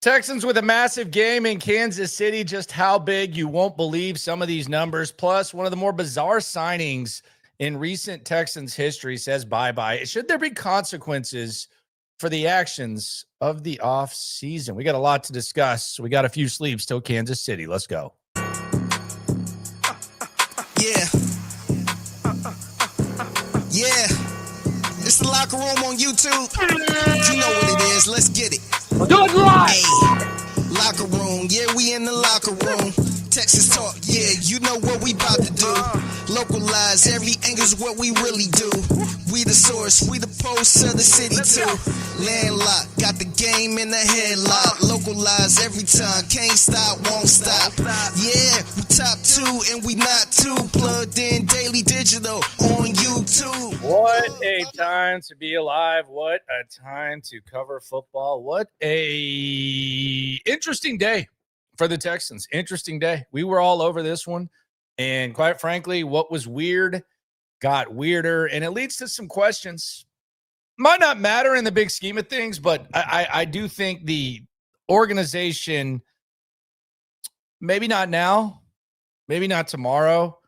Texans with a massive game in Kansas City. Just how big, you won't believe some of these numbers. Plus, one of the more bizarre signings in recent Texans history says bye-bye. Should there be consequences for the actions of the offseason? We got a lot to discuss. We got a few sleeps till Kansas City. Let's go. Yeah. It's the Locker Room on YouTube. You know what it is. Let's get it. Do it live. Hey, Locker Room. Yeah, we in the locker room. Texas talk. Yeah, you know what we about to do. Localize every angle's what we really do. We the source, we the pulse of the city too. Landlocked, got the game in the headlock. Localize every time, can't stop, won't stop. Yeah, we top two and we not too. Plugged in daily digital on YouTube. What a time to be alive. What a time to cover football. What a interesting day for the Texans. Interesting day. We were all over this one. And quite frankly, what was weird got weirder, and it leads to some questions. Might not matter in the big scheme of things, but I do think the organization, maybe not now, maybe not tomorrow,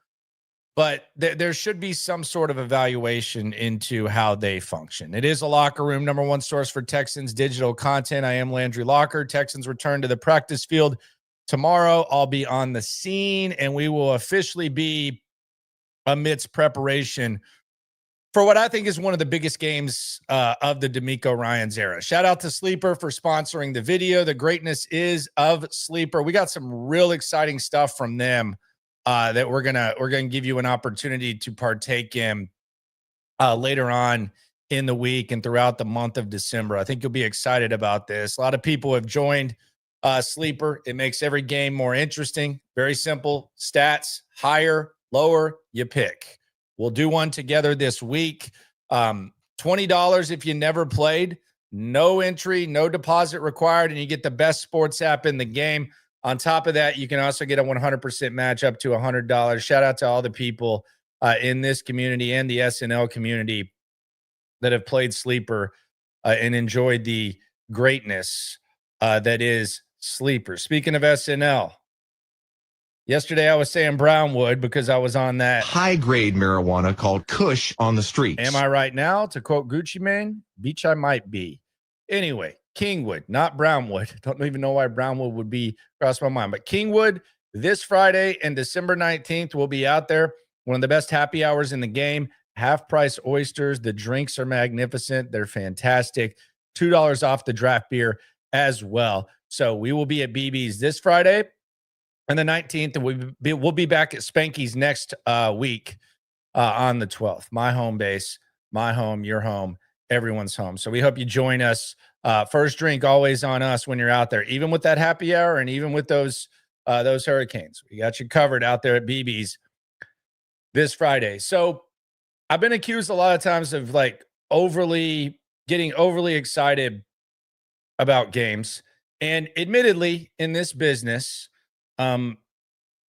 but there should be some sort of evaluation into how they function. It is a Locker Room, number one source for Texans digital content. I am Landry Locker. Texans return to the practice field tomorrow. I'll be on the scene, and we will officially be amidst preparation for what I think is one of the biggest games of the DeMeco Ryans era. Shout out to Sleeper for sponsoring the video. The greatness is of Sleeper. We got some real exciting stuff from them that we're gonna give you an opportunity to partake in later on in the week and throughout the month of December. I think you'll be excited about this. A lot of people have joined Sleeper. It makes every game more interesting. Very simple. Stats, higher, lower, you pick. We'll do one together this week. $20 if you never played. No entry, no deposit required, and you get the best sports app in the game. On top of that, you can also get a 100% match up to $100. Shout out to all the people in this community and the SNL community that have played Sleeper and enjoyed the greatness that is Sleeper. Speaking of SNL, yesterday I was saying Brownwood because I was on that high-grade marijuana called Kush on the streets. Am I right now? To quote Gucci Mane, beach I might be. Anyway, Kingwood, not Brownwood. Don't even know why Brownwood would be across my mind. But Kingwood, this Friday and December 19th, we'll be out there. One of the best happy hours in the game. Half-price oysters. The drinks are magnificent. They're fantastic. $2 off the draft beer as well. So we will be at BB's this Friday and the 19th, and we'll be back at Spanky's next week on the 12th. My home base, my home, your home, everyone's home. So we hope you join us. First drink always on us when you're out there, even with that happy hour and even with those hurricanes. We got you covered out there at BB's this Friday. So I've been accused a lot of times of getting overly excited about games. And admittedly, in this business,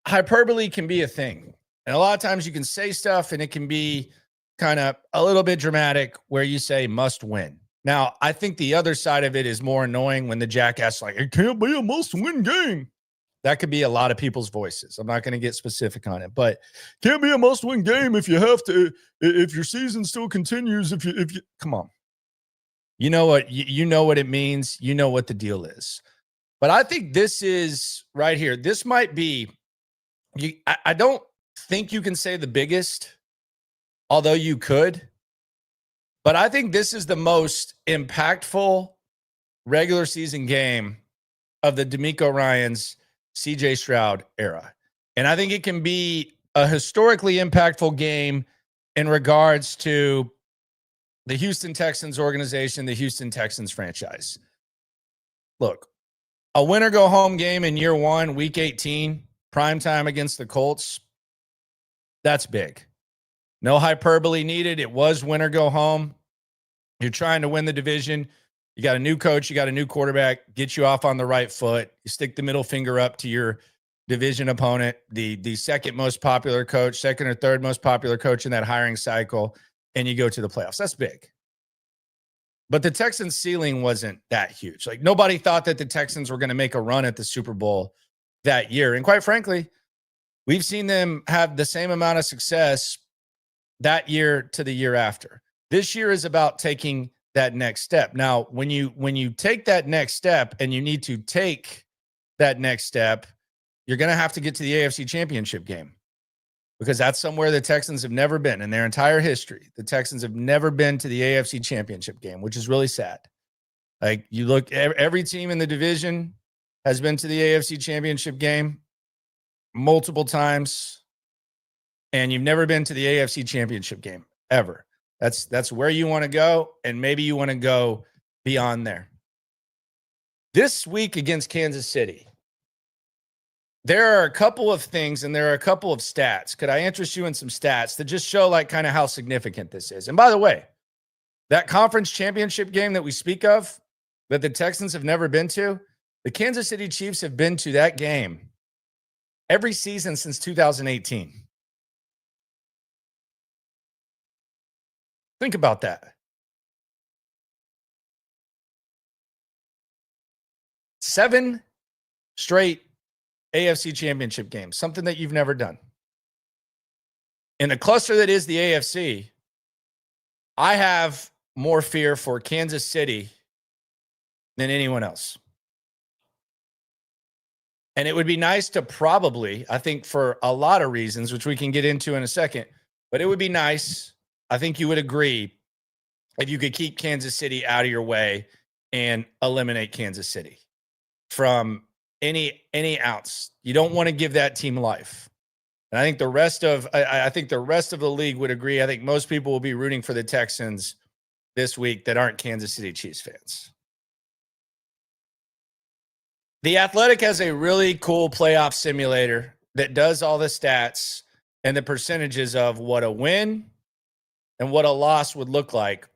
hyperbole can be a thing. And a lot of times you can say stuff and it can be kind of a little bit dramatic where you say must win. Now, I think the other side of it is more annoying when the jackass like, it can't be a must-win game. That could be a lot of people's voices. I'm not going to get specific on it, but can't be a must-win game if you have to, if your season still continues, if you come on. You know what it means. You know what the deal is. But I think this is right here. This might be, I don't think you can say the biggest, although you could. But I think this is the most impactful regular season game of the DeMeco Ryans, CJ Stroud era. And I think it can be a historically impactful game in regards to the Houston Texans organization, the Houston Texans franchise. Look, a win-or-go-home game in year one, week 18, primetime against the Colts, that's big. No hyperbole needed. It was win-or-go-home. You're trying to win the division. You got a new coach. You got a new quarterback. Get you off on the right foot. You stick the middle finger up to your division opponent, the second most popular coach, second or third most popular coach in that hiring cycle, and you go to the playoffs. That's big. But the Texans' ceiling wasn't that huge. Like, nobody thought that the Texans were going to make a run at the Super Bowl that year. And quite frankly, we've seen them have the same amount of success that year to the year after. This year is about taking that next step. Now, when you take that next step, and you need to take that next step, you're going to have to get to the AFC Championship game, because that's somewhere the Texans have never been in their entire history. The Texans have never been to the AFC Championship game, which is really sad. Like, you look, every team in the division has been to the AFC Championship game multiple times, and you've never been to the AFC Championship game ever. That's where you want to go, and maybe you want to go beyond there. This week against Kansas City, there are a couple of things, and there are a couple of stats. Could I interest you in some stats to just show like kind of how significant this is? And by the way, that conference championship game that we speak of, that the Texans have never been to, the Kansas City Chiefs have been to that game every season since 2018. Think about that. 7 straight AFC Championship games, something that you've never done. In the cluster that is the AFC, I have more fear for Kansas City than anyone else. And it would be nice to probably, I think for a lot of reasons, which we can get into in a second, but it would be nice, I think you would agree, if you could keep Kansas City out of your way and eliminate Kansas City from any outs. You don't want to give that team life. And I think the rest of the league would agree. I think most people will be rooting for the Texans this week that aren't Kansas City Chiefs fans. The Athletic has a really cool playoff simulator that does all the stats and the percentages of what a win and what a loss would look like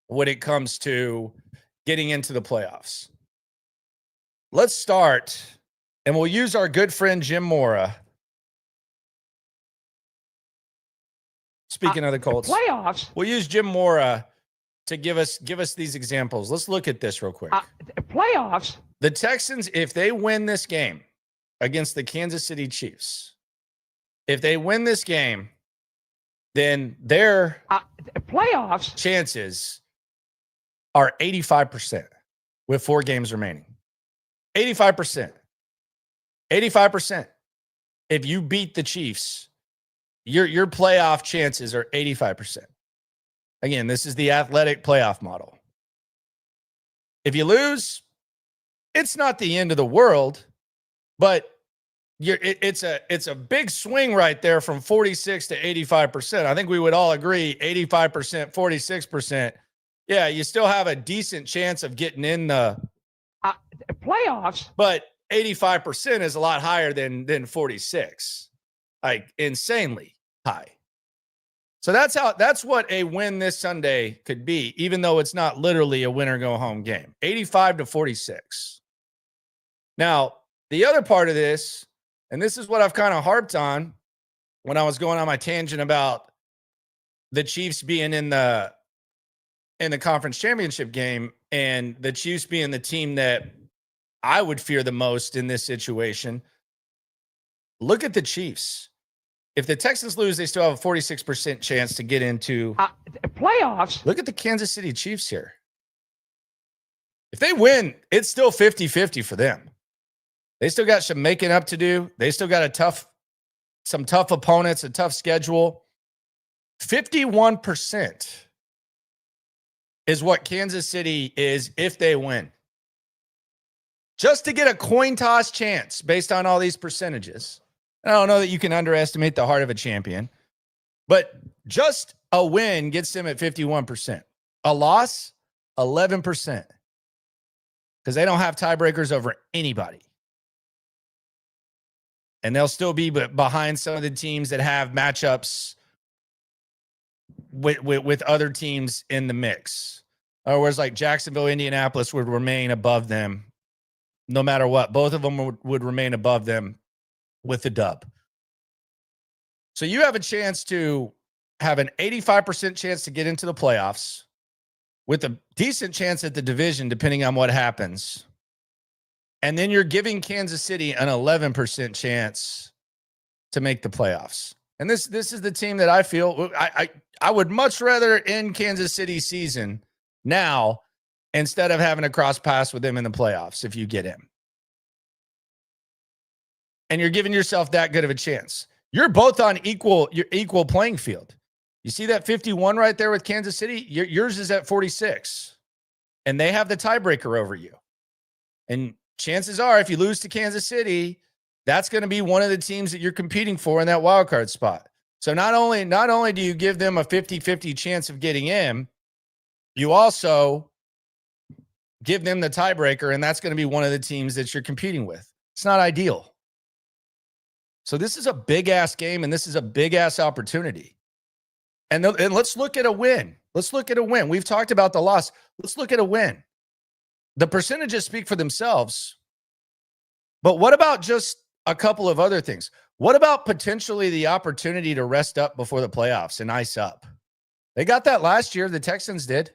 when it comes to getting into the playoffs. Let's start, and we'll use our good friend Jim Mora. Speaking of the Colts playoffs, we'll use Jim Mora to give us these examples. Let's look at this real quick. Playoffs. The Texans, if they win this game against the Kansas City Chiefs, if they win this game, then their playoffs chances are 85% with 4 games remaining. 85%. 85%. If you beat the Chiefs, your playoff chances are 85%. Again, this is the Athletic playoff model. If you lose, it's not the end of the world, but it's a big swing right there from 46 to 85%. I think we would all agree 85%, 46%. Yeah, you still have a decent chance of getting in the playoffs, but 85% is a lot higher than 46. Like, insanely high. So that's what a win this Sunday could be, even though it's not literally a win or go home game. 85 to 46. Now, the other part of this, and this is what I've kind of harped on when I was going on my tangent about the Chiefs being in the conference championship game, and the Chiefs being the team that I would fear the most in this situation. Look at the Chiefs. If the Texans lose, they still have a 46% chance to get into playoffs. Look at the Kansas City Chiefs here. If they win, it's still 50-50 for them. They still got some making up to do. They still got some tough opponents, a tough schedule. 51% is what Kansas City is if they win. Just to get a coin toss chance based on all these percentages. I don't know that you can underestimate the heart of a champion, but just a win gets them at 51%. A loss, 11%. Because they don't have tiebreakers over anybody. And they'll still be behind some of the teams that have matchups with other teams in the mix. Whereas like Jacksonville, Indianapolis would remain above them no matter what. Both of them would remain above them with the dub. So you have a chance to have an 85% chance to get into the playoffs with a decent chance at the division, depending on what happens. And then you're giving Kansas City an 11% chance to make the playoffs. And this is the team that I feel I would much rather end Kansas City's season now instead of having to cross paths with them in the playoffs if you get him. And you're giving yourself that good of a chance. You're both on equal playing field. You see that 51 right there with Kansas City? Yours is at 46. And they have the tiebreaker over you. And chances are, if you lose to Kansas City, that's going to be one of the teams that you're competing for in that wild card spot. So not only do you give them a 50-50 chance of getting in, you also give them the tiebreaker, and that's going to be one of the teams that you're competing with. It's not ideal. So this is a big-ass game, and this is a big-ass opportunity. And let's look at a win. Let's look at a win. We've talked about the loss. Let's look at a win. The percentages speak for themselves. But what about just a couple of other things? What about potentially the opportunity to rest up before the playoffs and ice up? They got that last year. The Texans did.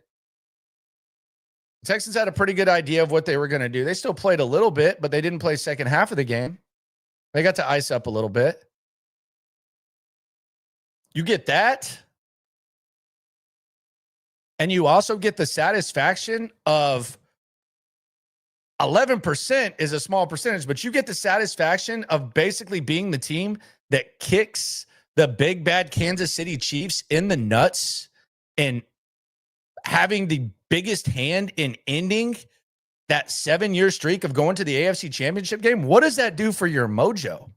The Texans had a pretty good idea of what they were going to do. They still played a little bit, but they didn't play second half of the game. They got to ice up a little bit. You get that. And you also get the satisfaction of 11% is a small percentage, but you get the satisfaction of basically being the team that kicks the big bad Kansas City Chiefs in the nuts and having the biggest hand in ending that 7-year streak of going to the AFC Championship game. What does that do for your mojo?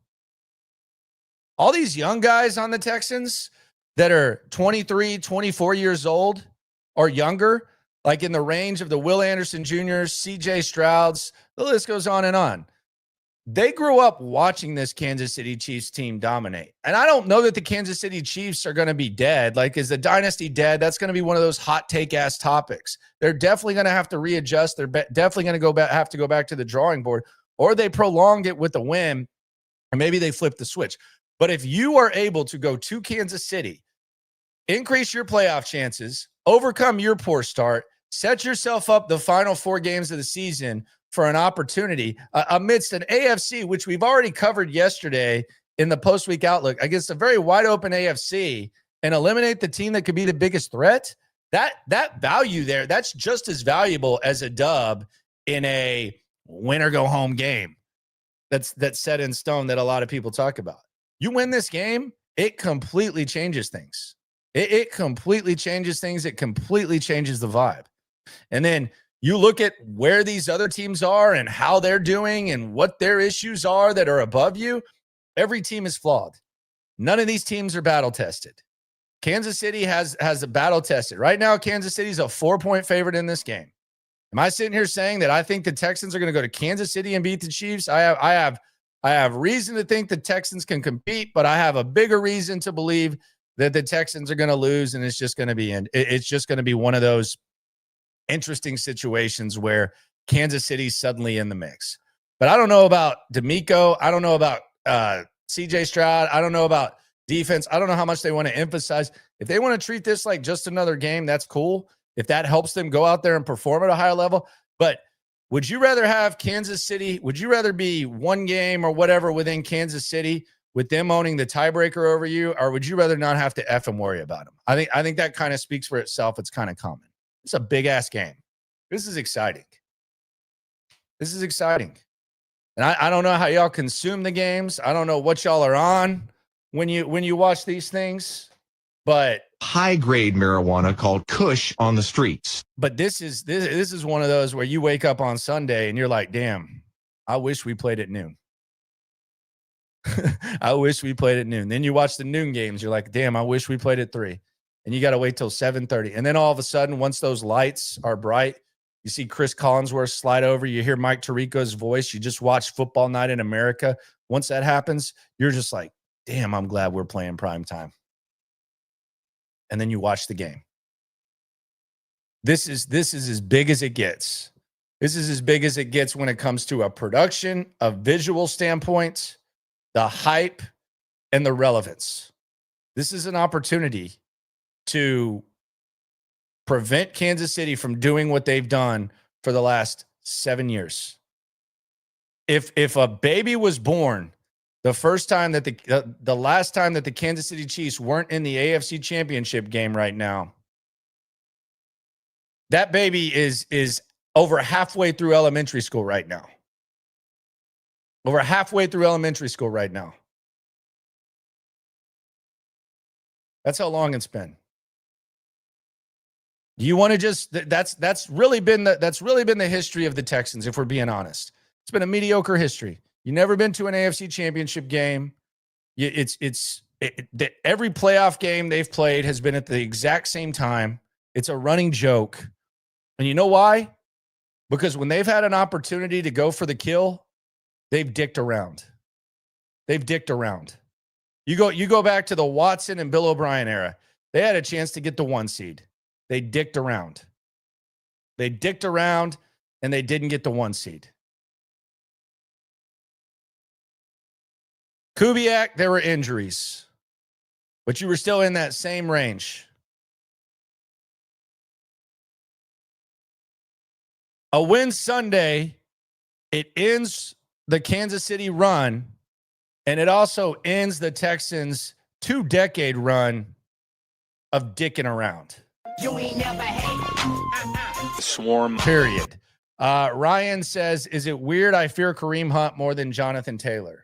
All these young guys on the Texans that are 23, 24 years old or younger, like in the range of the Will Anderson Jr., CJ Strouds, the list goes on and on. They grew up watching this Kansas City Chiefs team dominate. And I don't know that the Kansas City Chiefs are going to be dead. Like, is the dynasty dead? That's going to be one of those hot take ass topics. They're definitely going to have to readjust. They're definitely going to have to go back to the drawing board, or they prolong it with a win, or maybe they flip the switch. But if you are able to go to Kansas City, increase your playoff chances, overcome your poor start, set yourself up the final 4 games of the season for an opportunity amidst an AFC, which we've already covered yesterday in the post-week outlook, against a very wide open AFC, and eliminate the team that could be the biggest threat. That value there, that's just as valuable as a dub in a win or go home game. That's set in stone that a lot of people talk about. You win this game, it completely changes things. It completely changes things. It completely changes the vibe. And then you look at where these other teams are and how they're doing and what their issues are that are above you. Every team is flawed. None of these teams are battle tested. Kansas City has a battle tested. Right now, Kansas City's a 4-point favorite in this game. Am I sitting here saying that I think the Texans are going to go to Kansas City and beat the Chiefs? I have reason to think the Texans can compete, but I have a bigger reason to believe that the Texans are going to lose, and it's just going to be one of those interesting situations where Kansas City's suddenly in the mix. But I don't know about DeMeco. I don't know about CJ Stroud. I don't know about defense. I don't know how much they want to emphasize. If they want to treat this like just another game, that's cool. If that helps them go out there and perform at a higher level. But would you rather have Kansas City? Would you rather be one game or whatever within Kansas City with them owning the tiebreaker over you, or would you rather not have to F and worry about them? I think that kind of speaks for itself. It's kind of common. It's a big-ass game. This is exciting. This is exciting. And I don't know how y'all consume the games. I don't know what y'all are on when you watch these things, but high-grade marijuana called Kush on the streets. But this is one of those where you wake up on Sunday and you're like, damn, I wish we played at noon. I wish we played at noon. Then you watch the noon games. You're like, damn, I wish we played at 3. And you got to wait till 7:30. And then all of a sudden, once those lights are bright, you see Chris Collinsworth slide over. You hear Mike Tirico's voice. You just watch Football Night in America. Once that happens, you're just like, damn, I'm glad we're playing prime time. And then you watch the game. This is as big as it gets. This is as big as it gets when it comes to a production, a visual standpoint, the hype, and the relevance. This is an opportunity to prevent Kansas City from doing what they've done for the last 7 years. If a baby was born the first time that the last time that the Kansas City Chiefs weren't in the AFC Championship game right now, that baby is over halfway through elementary school right now. Over halfway through elementary school right now. That's how long it's been. Do you want to just that's really been the history of the Texans, if we're being honest. It's been a mediocre history. You've never been to an AFC Championship game. Every playoff game they've played has been at the exact same time. It's a running joke. And you know why? Because when they've had an opportunity to go for the kill, they've dicked around. They've dicked around. You go back to the Watson and Bill O'Brien era. They had a chance to get the 1 seed. They dicked around. They dicked around, and they didn't get the 1 seed. Kubiak, there were injuries, but you were still in that same range. A win Sunday, it ends the Kansas City run, and it also ends the Texans' 2-decade run of dicking around. You ain't never hate. Swarm. Period. Ryan says, is it weird I fear Kareem Hunt more than Jonathan Taylor?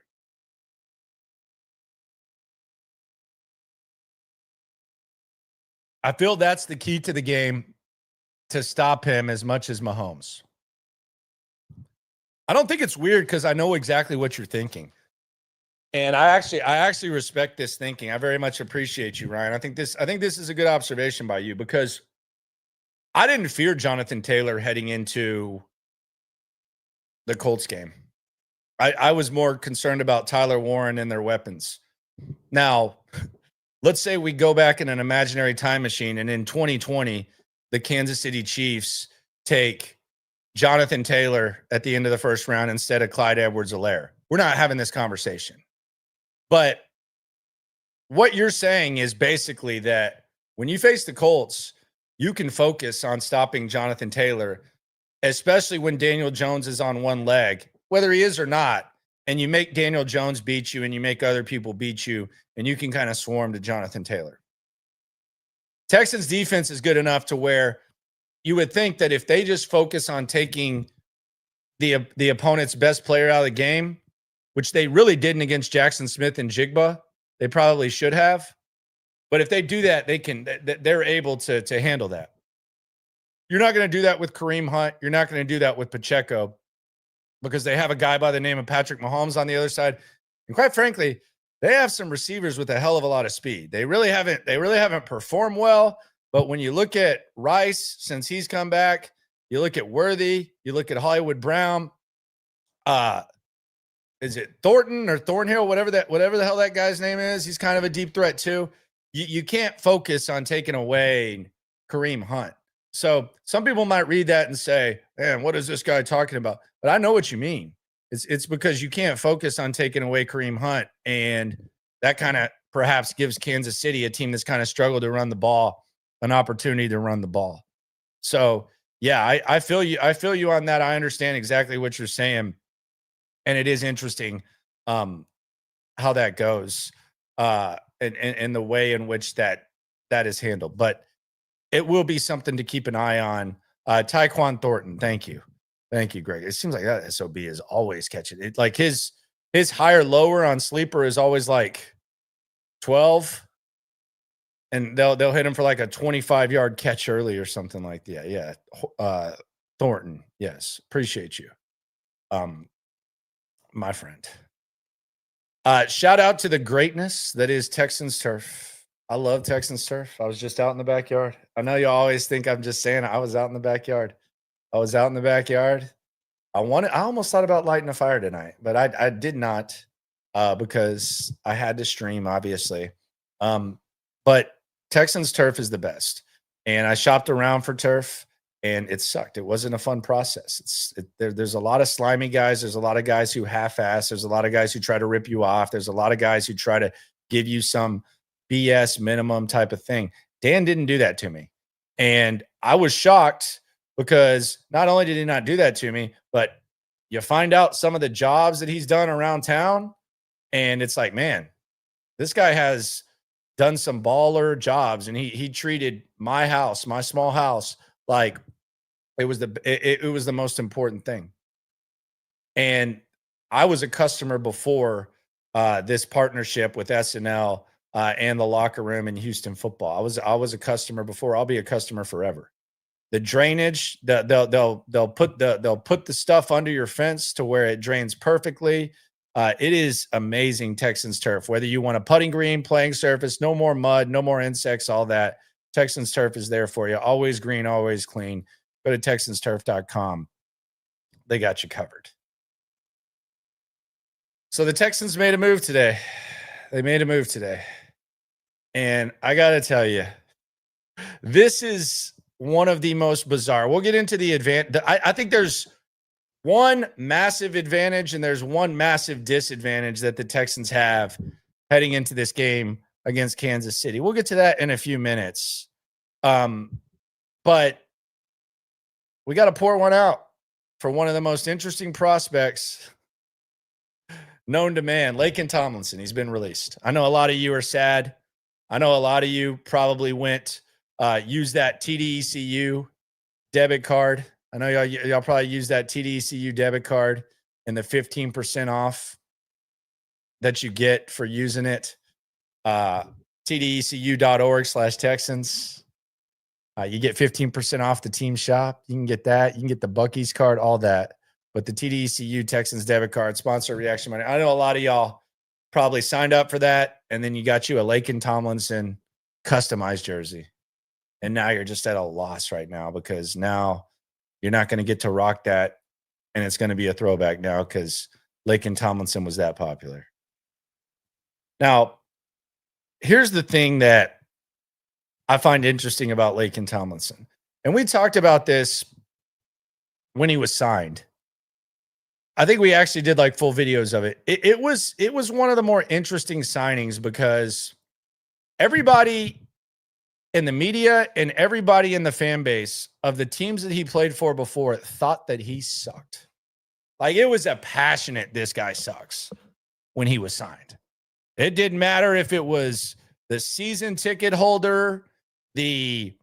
I feel that's the key to the game to stop him as much as Mahomes. I don't think it's weird because I know exactly what you're thinking. And I actually respect this thinking. I very much appreciate you, Ryan. I think this is a good observation by you because I didn't fear Jonathan Taylor heading into the Colts game. I was more concerned about Tyler Warren and their weapons. Now, let's say we go back in an imaginary time machine and in 2020, the Kansas City Chiefs take Jonathan Taylor at the end of the first round instead of Clyde Edwards-Helaire. We're not having this conversation. But what you're saying is basically that when you face the Colts, you can focus on stopping Jonathan Taylor, especially when Daniel Jones is on one leg, whether he is or not, and you make Daniel Jones beat you and you make other people beat you, and you can kind of swarm to Jonathan Taylor. Texans defense is good enough to where you would think that if they just focus on taking the opponent's best player out of the game, which they really didn't against Jackson Smith and Jigba, they probably should have. But if they do that, they're able to handle that. You're not going to do that with Kareem Hunt. You're not going to do that with Pacheco because they have a guy by the name of Patrick Mahomes on the other side. And quite frankly, they have some receivers with a hell of a lot of speed. They really haven't performed well. But when you look at Rice, since he's come back, you look at Worthy, you look at Hollywood Brown, is it Thornton or Thornhill, whatever the hell that guy's name is? He's kind of a deep threat too. You can't focus on taking away Kareem Hunt. So some people might read that and say, man, what is this guy talking about? But I know what you mean. It's because you can't focus on taking away Kareem Hunt, and that kind of perhaps gives Kansas City, a team that's kind of struggled to run the ball, an opportunity to run the ball. So yeah, I feel you. I feel you on that. I understand exactly what you're saying. And it is interesting how that goes and the way in which that is handled. But it will be something to keep an eye on. Tyquan Thornton, thank you. Thank you, Greg. It seems like that SOB is always catching it. Like his higher lower on sleeper is always like 12. And they'll hit him for like a 25-yard catch early or something like that. Yeah. Thornton, yes. Appreciate you. My friend. Shout out to the greatness that is Texans turf. I love Texans turf. I was just out in the backyard. I know you always think I'm just saying I was out in the backyard. I almost thought about lighting a fire tonight, but I did not because I had to stream, obviously. But Texans turf is the best. And I shopped around for turf. And it sucked. It wasn't a fun process. There's a lot of slimy guys. There's a lot of guys who half-ass. There's a lot of guys who try to rip you off. There's a lot of guys who try to give you some BS minimum type of thing. Dan didn't do that to me. And I was shocked because not only did he not do that to me, but you find out some of the jobs that he's done around town. And it's like, man, this guy has done some baller jobs, and he treated my house, my small house, like it was the most important thing. And I was a customer before this partnership with SNL and the locker room in Houston football. I was a customer before. I'll be a customer forever. The drainage, they'll put the stuff under your fence to where it drains perfectly. It is amazing. Texans turf. Whether you want a putting green, playing surface, no more mud, no more insects, all that. Texans turf is there for you. Always green, always clean. Go to TexansTurf.com. They got you covered. So the Texans made a move today. And I got to tell you, this is one of the most bizarre. We'll get into the advantage. I think there's one massive advantage and there's one massive disadvantage that the Texans have heading into this game against Kansas City. We'll get to that in a few minutes. But we got to pour one out for one of the most interesting prospects known to man, Laken Tomlinson. He's been released. I know a lot of you are sad. I know a lot of you probably went use that TDECU debit card. I know y'all probably use that TDECU debit card and the 15% off that you get for using it. TDECU.org/Texans. You get 15% off the team shop. You can get that. You can get the Buc-ee's card, all that. But the TDECU Texans debit card, sponsor reaction money. I know a lot of y'all probably signed up for that, and then you got you a Laken Tomlinson customized jersey. And now you're just at a loss right now because now you're not going to get to rock that, and it's going to be a throwback now because Laken Tomlinson was that popular. Now, here's the thing that I find interesting about Laken Tomlinson. And we talked about this when he was signed. I think we actually did like full videos of it. It was one of the more interesting signings because everybody in the media and everybody in the fan base of the teams that he played for before thought that he sucked. Like it was a passionate, this guy sucks when he was signed. It didn't matter if it was the season ticket holder, the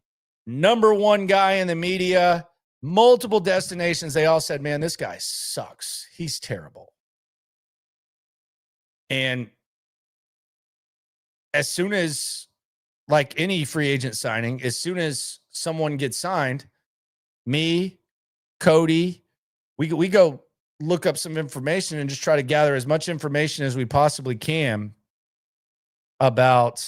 number one guy in the media, multiple destinations. They all said, man, this guy sucks. He's terrible. And as soon as, like any free agent signing, as soon as someone gets signed, me, Cody, we go look up some information and just try to gather as much information as we possibly can about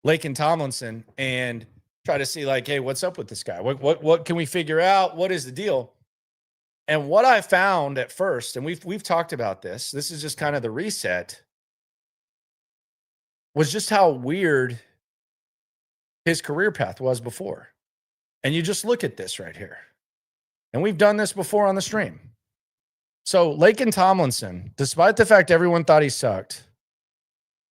Laken Tomlinson and try to see like, hey, what's up with this guy? What can we figure out? What is the deal? And what I found at first, and we've talked about this, this is just kind of the reset, was just how weird his career path was before. And you just look at this right here. And we've done this before on the stream. So Laken Tomlinson, despite the fact everyone thought he sucked,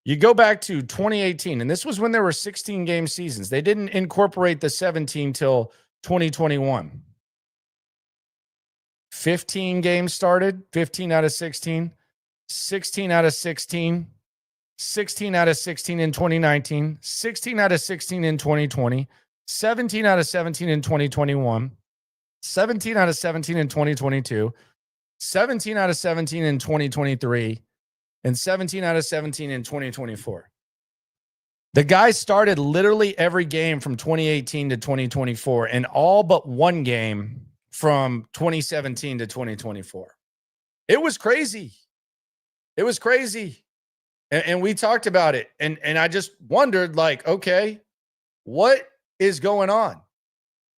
you go back to 2018, and this was when there were 16-game seasons. They didn't incorporate the 17 till 2021. 15 games started, 15 out of 16, 16 out of 16, 16 out of 16 in 2019, 16 out of 16 in 2020, 17 out of 17 in 2021, 17 out of 17 in 2022, 17 out of 17 in 2023, and 17 out of 17 in 2024. The guy started literally every game from 2018 to 2024 and all but one game from 2017 to 2024. It was crazy. It was crazy. And we talked about it. And I just wondered, like, okay, what is going on?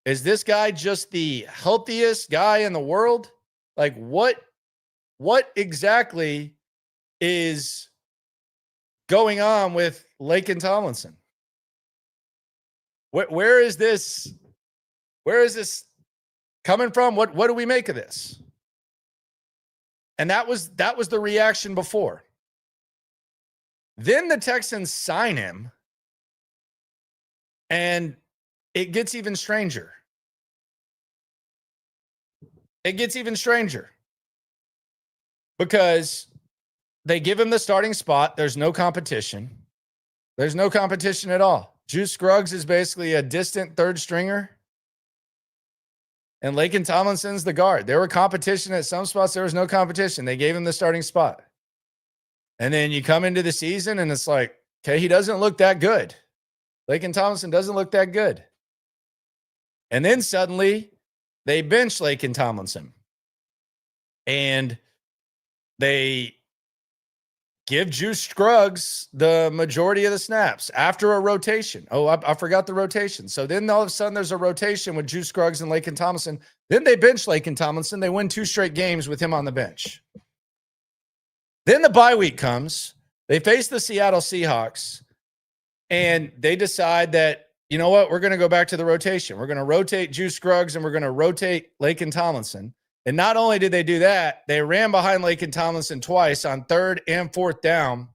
Is this guy just the healthiest guy in the world? Like, what exactly is going on with Laken Tomlinson? Where is this? Where is this coming from? What do we make of this? And that was the reaction before. Then the Texans sign him, and it gets even stranger. It gets even stranger because they give him the starting spot. There's no competition. There's no competition at all. Juice Scruggs is basically a distant third stringer. And Laken Tomlinson's the guard. There were competition at some spots. There was no competition. They gave him the starting spot. And then you come into the season and it's like, okay, he doesn't look that good. Laken Tomlinson doesn't look that good. And then suddenly they bench Laken Tomlinson. And they give Juice Scruggs the majority of the snaps after a rotation. Oh, I forgot the rotation. So then all of a sudden there's a rotation with Juice Scruggs and Laken Tomlinson. Then they bench Laken Tomlinson. They win 2 straight games with him on the bench. Then the bye week comes. They face the Seattle Seahawks. And they decide that, you know what, we're going to go back to the rotation. We're going to rotate Juice Scruggs and we're going to rotate Laken Tomlinson. And not only did they do that, they ran behind Laken Tomlinson twice on 3rd and 4th down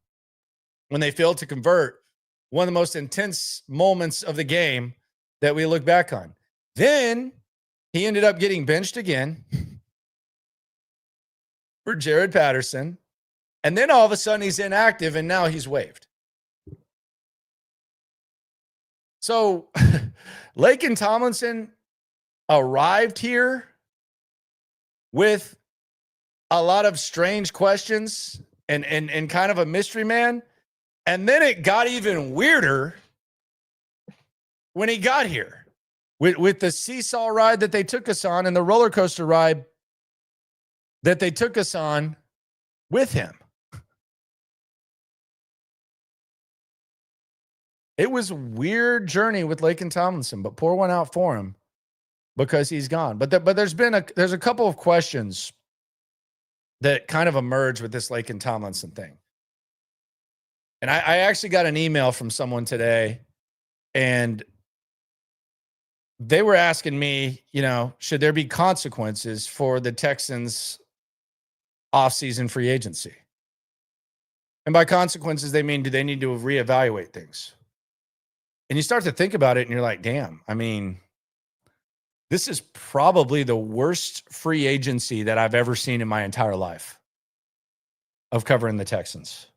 when they failed to convert. One of the most intense moments of the game that we look back on. Then he ended up getting benched again for Jared Patterson. And then all of a sudden he's inactive and now he's waived. So Laken Tomlinson arrived here with a lot of strange questions and kind of a mystery man. And then it got even weirder when he got here with the seesaw ride that they took us on and the roller coaster ride that they took us on with him. It was a weird journey with Laken Tomlinson, but pour one out for him because he's gone. But there's a couple of questions that kind of emerged with this Laken Tomlinson thing. And I actually got an email from someone today, and they were asking me, you know, should there be consequences for the Texans' offseason free agency? And by consequences, they mean, do they need to reevaluate things? And you start to think about it and you're like, damn, I mean, this is probably the worst free agency that I've ever seen in my entire life of covering the Texans.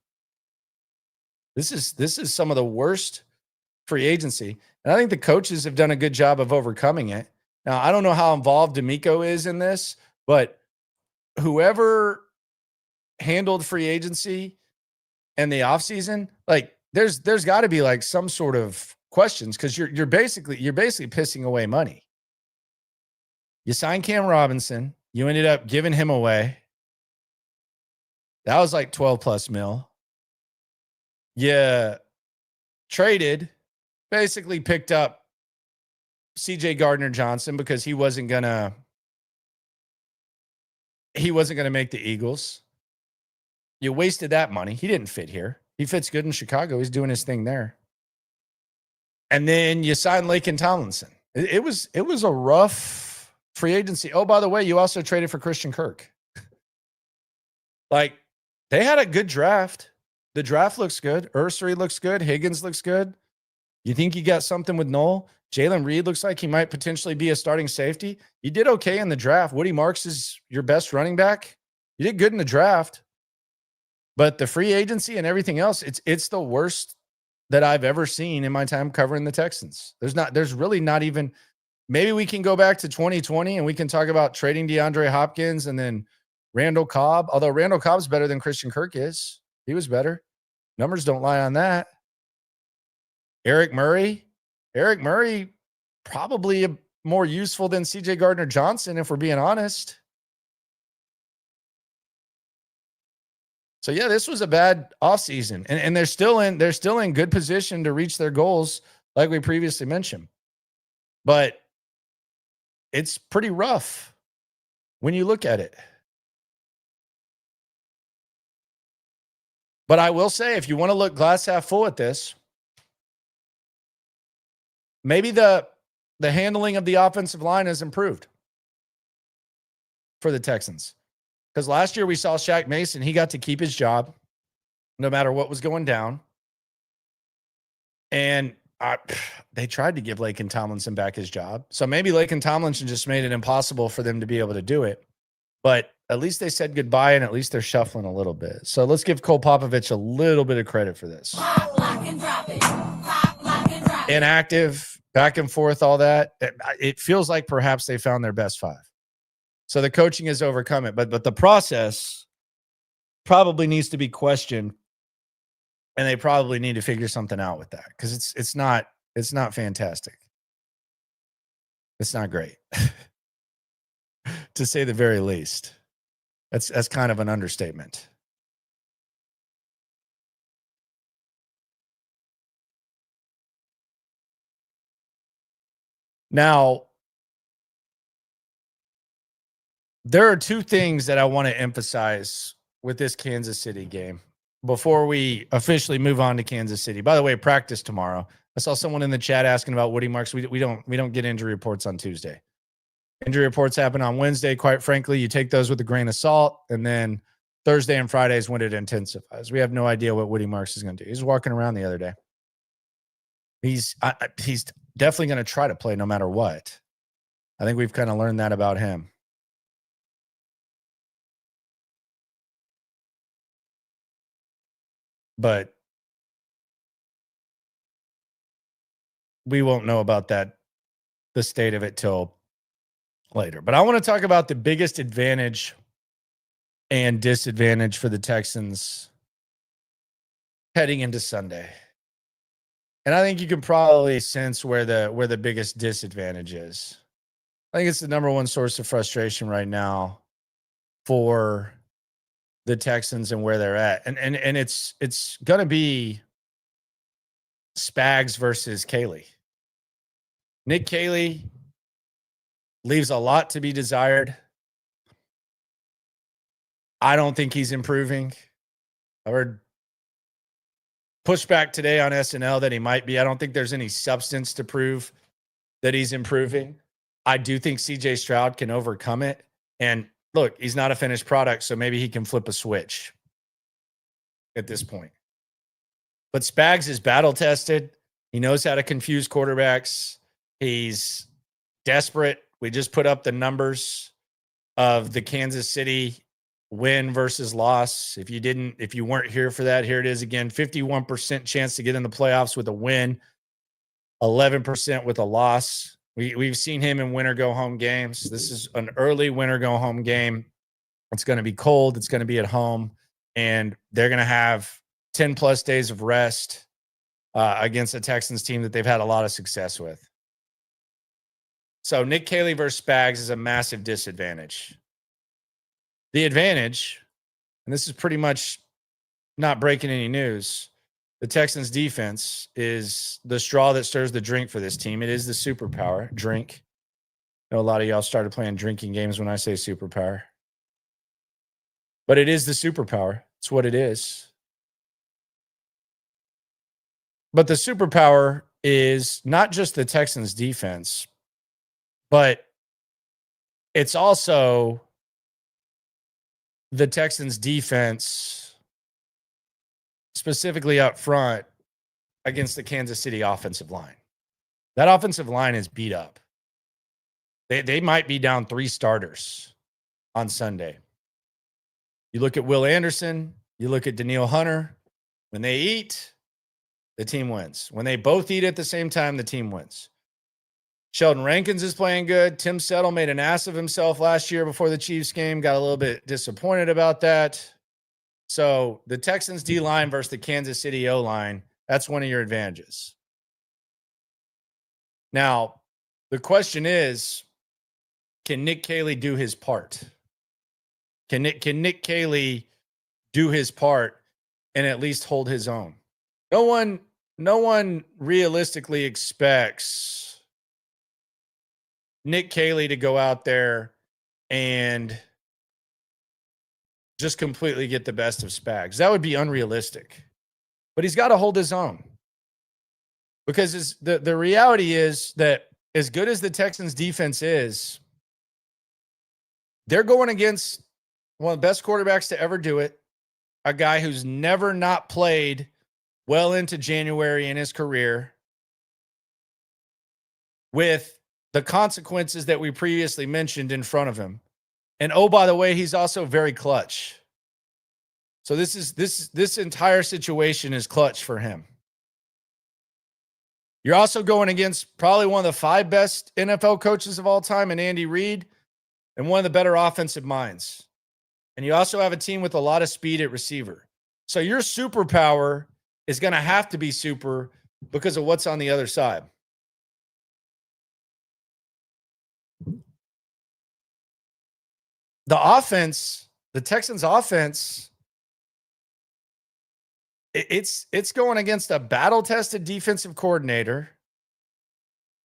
This is some of the worst free agency. And I think the coaches have done a good job of overcoming it. Now, I don't know how involved DeMeco is in this, but whoever handled free agency and the offseason, like there's got to be like some sort of questions because you're basically pissing away money. You signed Cam Robinson, you ended up giving him away. That was like 12 plus mil. You traded, basically picked up CJ Gardner-Johnson because he wasn't gonna make the Eagles. You wasted that money. He didn't fit here. He fits good in Chicago. He's doing his thing there. And then you signed Laken Tomlinson. It was a rough free agency. Oh, by the way, you also traded for Christian Kirk. Like, they had a good draft. The draft looks good. Ursery looks good. Higgins looks good. You think you got something with Noel? Jalen Reed looks like he might potentially be a starting safety. You did okay in the draft. Woody Marks is your best running back. You did good in the draft. But the free agency and everything else, it's the worst that I've ever seen in my time covering the Texans. There's really not even, maybe we can go back to 2020 and we can talk about trading DeAndre Hopkins and then Randall Cobb. Although Randall Cobb's better than Christian Kirk is. He was better. Numbers don't lie on that. Eric Murray probably more useful than CJ Gardner-Johnson, if we're being honest. So yeah, this was a bad offseason. And they're still in good position to reach their goals, like we previously mentioned. But it's pretty rough when you look at it. But I will say, if you want to look glass half full at this, maybe the handling of the offensive line has improved for the Texans. Because last year we saw Shaq Mason, he got to keep his job no matter what was going down. And They tried to give Laken Tomlinson back his job. So maybe Laken Tomlinson just made it impossible for them to be able to do it. But at least they said goodbye, and at least they're shuffling a little bit. So let's give Cole Popovich a little bit of credit for this. Inactive, back and forth, all that. It feels like perhaps they found their best five. So the coaching has overcome it. But the process probably needs to be questioned. And they probably need to figure something out with that, because it's not fantastic. It's not great, to say the very least. That's kind of an understatement. Now, there are two things that I want to emphasize with this Kansas City game before we officially move on to Kansas City. By the way, practice tomorrow. I saw someone in the chat asking about Woody Marks. We don't get injury reports on Tuesday. Injury reports happen on Wednesday. Quite frankly, you take those with a grain of salt, and then Thursday and Friday is when it intensifies. We have no idea what Woody Marks is going to do. He's walking around the other day. He's definitely going to try to play no matter what. I think we've kind of learned that about him. But we won't know about that, the state of it, till later. But I want to talk about the biggest advantage and disadvantage for the Texans heading into Sunday. And I think you can probably sense where the biggest disadvantage is. I think it's the number one source of frustration right now for the Texans and where they're at. And it's going to be Spags versus Caley. Nick Caley leaves a lot to be desired. I don't think he's improving. I heard pushback today on SNL that he might be. I don't think there's any substance to prove that he's improving. I do think CJ Stroud can overcome it. And look, he's not a finished product, so maybe he can flip a switch at this point. But Spags is battle tested. He knows how to confuse quarterbacks. He's desperate. We just put up the numbers of the Kansas City win versus loss. If you weren't here for that, here it is again. 51% chance to get in the playoffs with a win, 11% with a loss. We've seen him in winner go home games. This is an early winner go home game. It's going to be cold. It's going to be at home, and they're going to have 10 plus days of rest against a Texans team that they've had a lot of success with. So Nick Caley versus Spags is a massive disadvantage. The advantage, and this is pretty much not breaking any news, the Texans defense is the straw that stirs the drink for this team. It is the superpower. Drink. I know a lot of y'all started playing drinking games when I say superpower. But it is the superpower. It's what it is. But the superpower is not just the Texans defense, but it's also the Texans defense, specifically up front against the Kansas City offensive line. That offensive line is beat up. They might be down 3 starters on Sunday. You look at Will Anderson, you look at Danielle Hunter. When they eat, the team wins. When they both eat at the same time, the team wins. Sheldon Rankins is playing good. Tim Settle made an ass of himself last year before the Chiefs game. Got a little bit disappointed about that. So the Texans D-line versus the Kansas City O-line, that's one of your advantages. Now, the question is, can Nick Caley do his part? Can Nick Caley do his part and at least hold his own? No one realistically expects Nick Caley to go out there and just completely get the best of Spags. That would be unrealistic. But he's got to hold his own. Because the reality is that as good as the Texans defense is, they're going against one of the best quarterbacks to ever do it, a guy who's never not played well into January in his career, with the consequences that we previously mentioned in front of him. And oh, by the way, he's also very clutch. So this entire situation is clutch for him. You're also going against probably one of the 5 best NFL coaches of all time in Andy Reid and one of the better offensive minds. And you also have a team with a lot of speed at receiver. So your superpower is going to have to be super because of what's on the other side. The offense, the Texans offense, it's going against a battle-tested defensive coordinator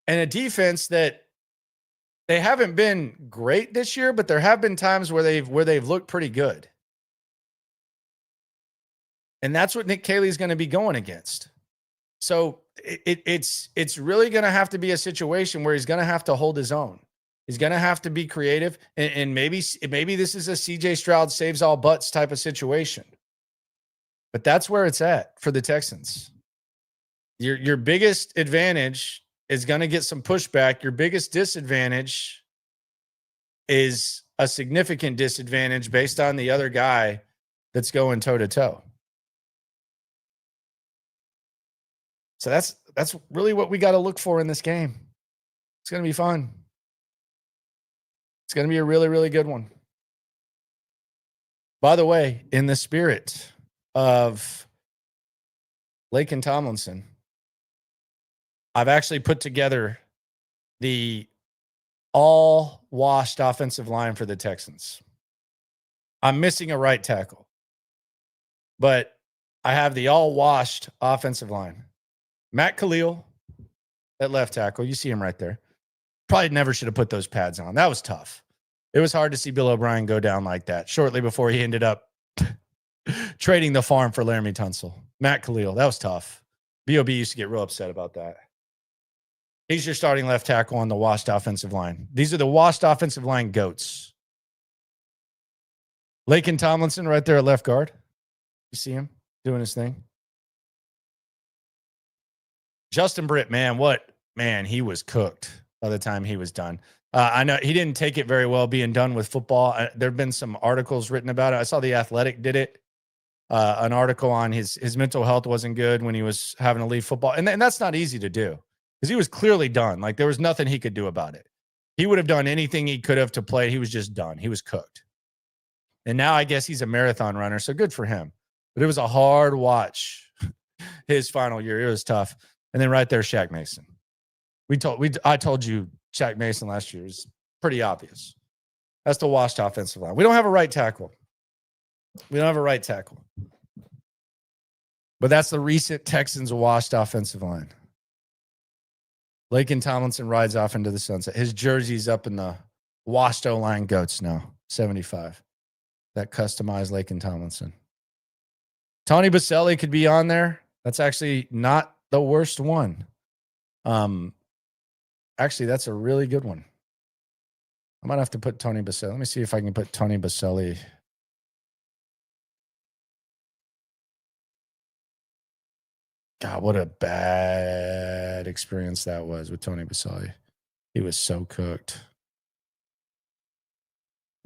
and a defense that they haven't been great this year, but there have been times where they've looked pretty good. And that's what Nick Caley's going to be going against. So it's really going to have to be a situation where he's going to have to hold his own. He's going to have to be creative, and maybe this is a CJ Stroud saves all butts type of situation. But that's where it's at for the Texans. Your biggest advantage is going to get some pushback. Your biggest disadvantage is a significant disadvantage based on the other guy that's going toe-to-toe. So that's really what we got to look for in this game. It's going to be fun. It's going to be a really, really good one. By the way, in the spirit of Laken Tomlinson, I've actually put together the all-washed offensive line for the Texans. I'm missing a right tackle, but I have the all-washed offensive line. Matt Khalil at left tackle. You see him right there. Probably never should have put those pads on. That was tough. It was hard to see Bill O'Brien go down like that shortly before he ended up trading the farm for Laramie Tunsil. Matt Khalil, that was tough. B.O.B. used to get real upset about that. He's your starting left tackle on the washed offensive line. These are the washed offensive line goats. Laken Tomlinson right there at left guard. You see him doing his thing. Justin Britt, man, he was cooked by the time he was done. I know he didn't take it very well being done with football. There have been some articles written about it. I saw The Athletic did it. An article on his mental health wasn't good when he was having to leave football. And that's not easy to do because he was clearly done. Like there was nothing he could do about it. He would have done anything he could have to play. He was just done. He was cooked. And now I guess he's a marathon runner. So good for him. But it was a hard watch his final year. It was tough. And then right there, Shaq Mason. I told you Shaq Mason last year is pretty obvious. That's the washed offensive line. We don't have a right tackle. But that's the recent Texans washed offensive line. Laken Tomlinson rides off into the sunset. His jersey's up in the washed O-line goats now, 75. That customized Laken Tomlinson. Tony Baselli could be on there. That's actually not the worst one. Actually, that's a really good one. I might have to put Tony Baselli. Let me see if I can put Tony Baselli. God, what a bad experience that was with Tony Baselli. He was so cooked.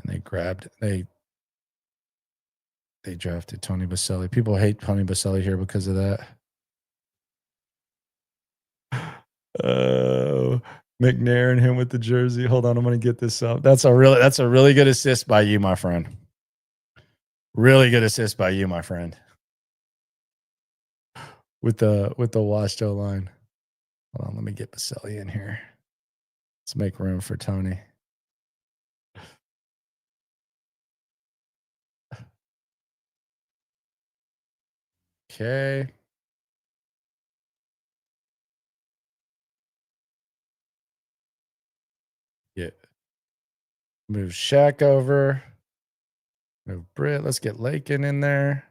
And they drafted Tony Baselli. People hate Tony Baselli here because of that. Oh, McNair and him with the jersey. Hold on, I'm going to get this up. That's a really good assist by you, my friend. Really good assist by you, my friend. With the washed O-line. Hold on, let me get Baselli in here. Let's make room for Tony. Okay. Yeah. Move Shaq over. Move Britt. Let's get Laken in there.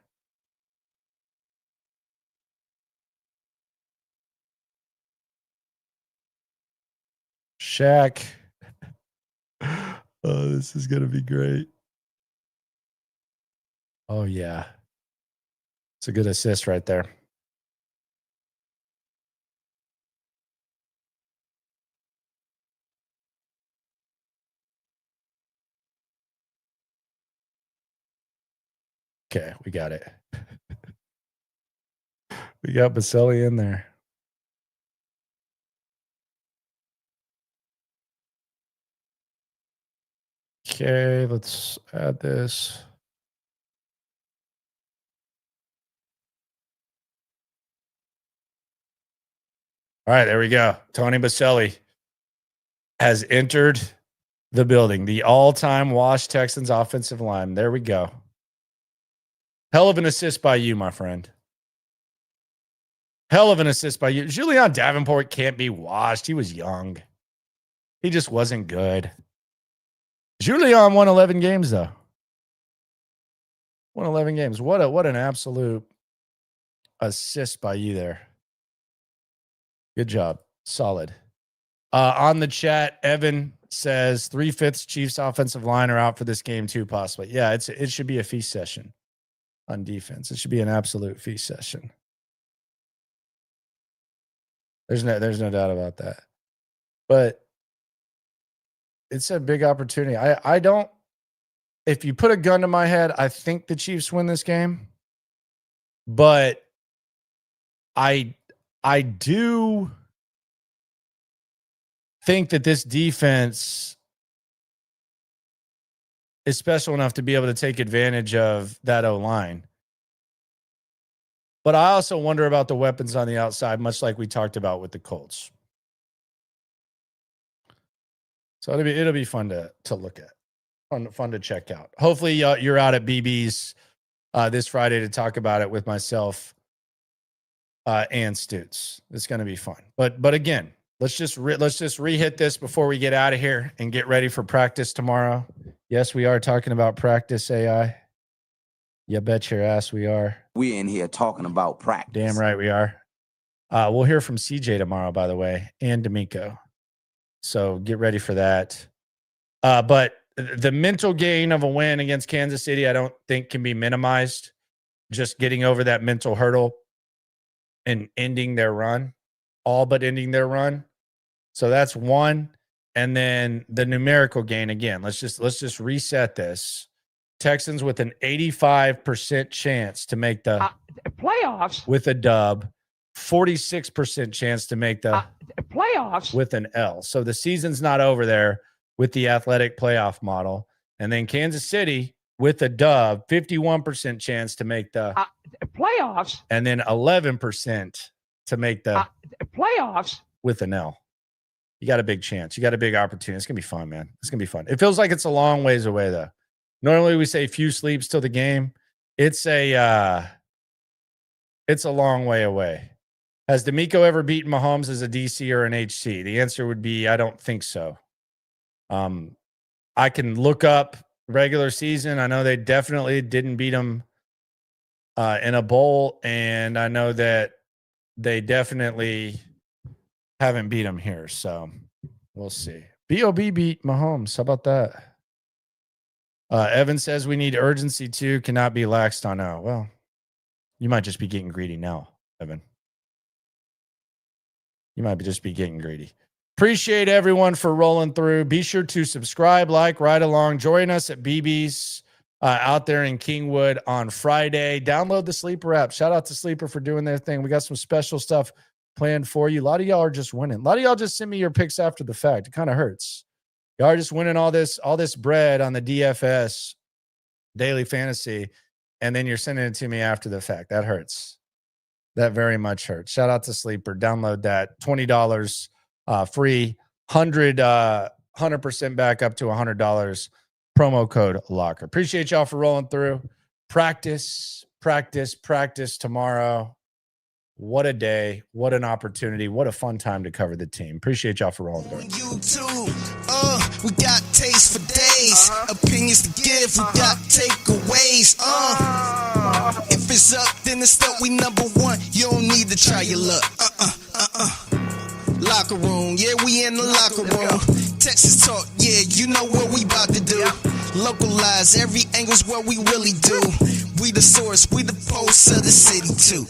Shaq. Oh, this is going to be great. Oh, yeah. It's a good assist right there. Okay, we got it. We got Baselli in there. Okay, let's add this. All right, there we go. Tony Baselli has entered the building. The all-time Wash Texans offensive line. There we go. Hell of an assist by you, my friend. Hell of an assist by you. Julian Davenport can't be washed. He was young. He just wasn't good. Julian won 11 games, though. Won 11 games. What an absolute assist by you there. Good job. Solid. On the chat, Evan says 3/5 Chiefs offensive line are out for this game too, possibly. Yeah, it should be a feast session on defense. It should be an absolute feast session. There's no doubt about that. But it's a big opportunity. I don't, if you put a gun to my head, I think the Chiefs win this game. But I do think that this defense is special enough to be able to take advantage of that O-line. But I also wonder about the weapons on the outside, much like we talked about with the Colts. So it'll be fun to look at, fun to check out. Hopefully you're out at BB's this Friday to talk about it with myself and Stoots. It's going to be fun. But again, let's just re-hit this before we get out of here and get ready for practice tomorrow. Yes, we are talking about practice, AI. You bet your ass we are. We in here talking about practice. Damn right we are. We'll hear from CJ tomorrow, by the way, and DeMeco. So get ready for that. But the mental gain of a win against Kansas City, I don't think can be minimized. Just getting over that mental hurdle and ending their run, all but ending their run. So that's one. And then the numerical gain again. Let's just reset this. Texans with an 85% chance to make the playoffs with a dub, 46% chance to make the playoffs with an L. So the season's not over there with the athletic playoff model. And then Kansas City with a dub, 51% chance to make the playoffs, and then 11% to make the playoffs with an L. You got a big chance. You got a big opportunity. It's going to be fun, man. It's going to be fun. It feels like it's a long ways away, though. Normally we say few sleeps till the game. It's a long way away. Has DeMeco ever beaten Mahomes as a DC or an HC? The answer would be I don't think so. I can look up regular season. I know they definitely didn't beat him in a bowl, and I know that they definitely haven't beat him here. So we'll see. B.O.B. beat Mahomes. How about that? Evan says we need urgency too. Cannot be laxed on now. Well, you might just be getting greedy now, Evan. You might just be getting greedy. Appreciate everyone for rolling through. Be sure to subscribe, like, ride along. Join us at BB's out there in Kingwood on Friday. Download the Sleeper app. Shout out to Sleeper for doing their thing. We got some special stuff planned for you. A lot of y'all are just winning. A lot of y'all just send me your picks after the fact. It kind of hurts. Y'all are just winning all this bread on the DFS daily fantasy, and then you're sending it to me after the fact. That hurts. That very much hurts. Shout out to Sleeper. Download that. $20 free. 100% back up to $100. Promo code Locker. Appreciate y'all for rolling through. Practice tomorrow. What a day. What an opportunity. What a fun time to cover the team. Appreciate y'all for rolling through. YouTube, we got taste for days. Opinions to give, we got takeaways. If it's up, then it's up. We number one. You don't need to try your luck. Locker room, yeah, we in the locker room. Texas talk, yeah, you know what we about to do. Localize, every angle's what we really do. We the source, we the pulse of the city too.